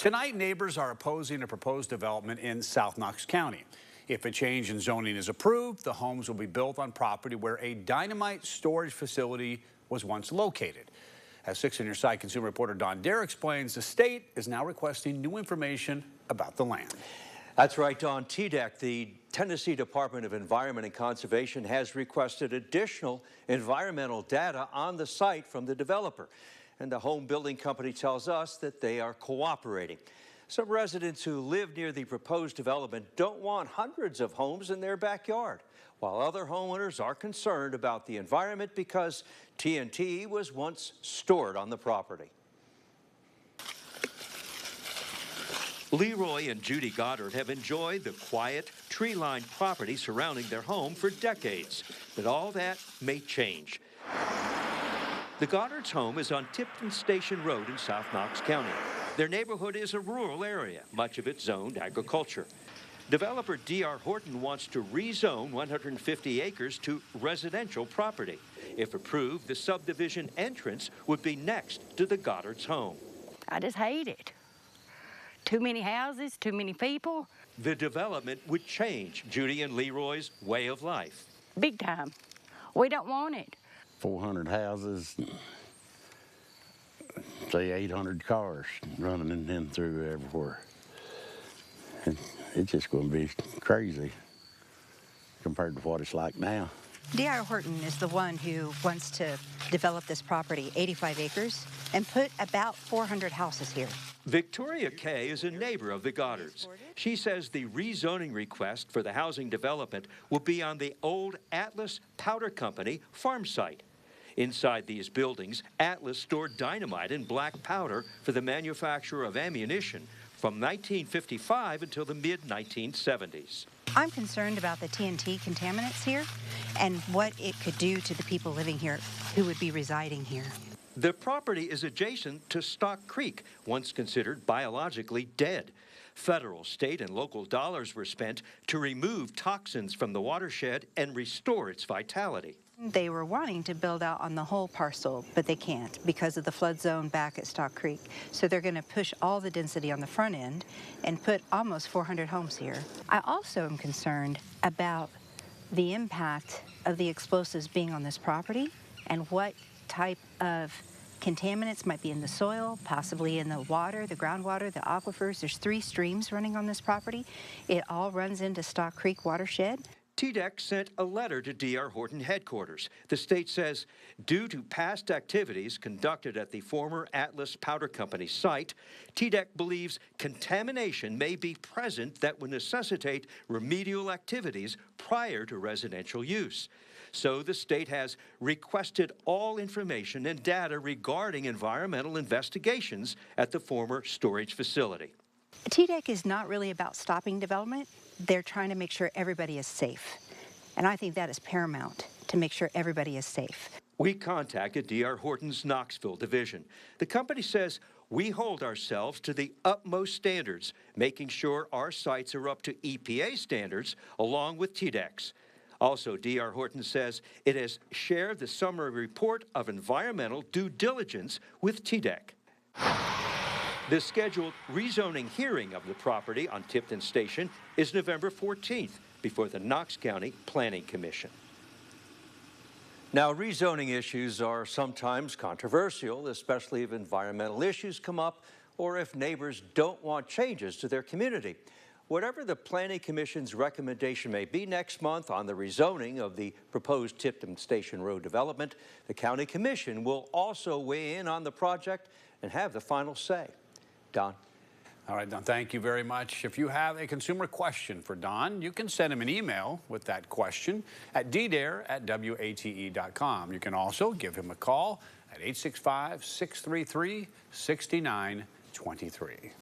Tonight, neighbors are opposing a proposed development in South Knox County. If a change in zoning is approved, the homes will be built on property where a Dynamite storage facility was once located. As 6 on Your Side consumer reporter Don Dare explains, the state is now requesting new information about the land. That's right, Don. TDEC, the Tennessee Department of Environment and Conservation, has requested additional environmental data on the site from the developer. And the home building company tells us that they are cooperating. Some residents who live near the proposed development don't want hundreds of homes in their backyard, while other homeowners are concerned about the environment because TNT was once stored on the property. Leroy and Judy Goddard have enjoyed the quiet, tree-lined property surrounding their home for decades, but all that may change. The Goddard's home is on Tipton Station Road in South Knox County. Their neighborhood is a rural area, much of it zoned agriculture. Developer D.R. Horton wants to rezone 150 acres to residential property. If approved, the subdivision entrance would be next to the Goddard's home. I just hate it. Too many houses, too many people. The development would change Judy and Leroy's way of life. Big time. We don't want it. 400 houses, say 800 cars running in through everywhere. And it's just going to be crazy compared to what it's like now. D.R. Horton is the one who wants to develop this property, 85 acres, and put about 400 houses here. Victoria Kay is a neighbor of the Goddards. She says the rezoning request for the housing development will be on the old Atlas Powder Company farm site. Inside these buildings, Atlas stored dynamite and black powder for the manufacture of ammunition from 1955 until the mid-1970s. I'm concerned about the TNT contaminants here and what it could do to the people living here who would be residing here. The property is adjacent to Stock Creek, once considered biologically dead. Federal, state, and local dollars were spent to remove toxins from the watershed and restore its vitality. They were wanting to build out on the whole parcel, but they can't because of the flood zone back at Stock Creek. So they're going to push all the density on the front end and put almost 400 homes here. I also am concerned about the impact of the explosives being on this property and what type of contaminants might be in the soil, possibly in the water, the groundwater, the aquifers. There's 3 streams running on this property. It all runs into Stock Creek watershed. TDEC sent a letter to D.R. Horton headquarters. The state says, due to past activities conducted at the former Atlas Powder Company site, TDEC believes contamination may be present that would necessitate remedial activities prior to residential use. So the state has requested all information and data regarding environmental investigations at the former storage facility. TDEC is not really about stopping development. They're trying to make sure everybody is safe. And I think that is paramount, to make sure everybody is safe. We contacted D.R. Horton's Knoxville division. The company says we hold ourselves to the utmost standards, making sure our sites are up to EPA standards along with TDEC's. Also, D.R. Horton says it has shared the summary report of environmental due diligence with TDEC. The scheduled rezoning hearing of the property on Tipton Station is November 14th before the Knox County Planning Commission. Now, rezoning issues are sometimes controversial, especially if environmental issues come up or if neighbors don't want changes to their community. Whatever the Planning Commission's recommendation may be next month on the rezoning of the proposed Tipton Station Road development, the County Commission will also weigh in on the project and have the final say. Don. All right, Don, thank you very much. If you have a consumer question for Don, you can send him an email with that question at ddare@wate.com. You can also give him a call at 865-633-6923.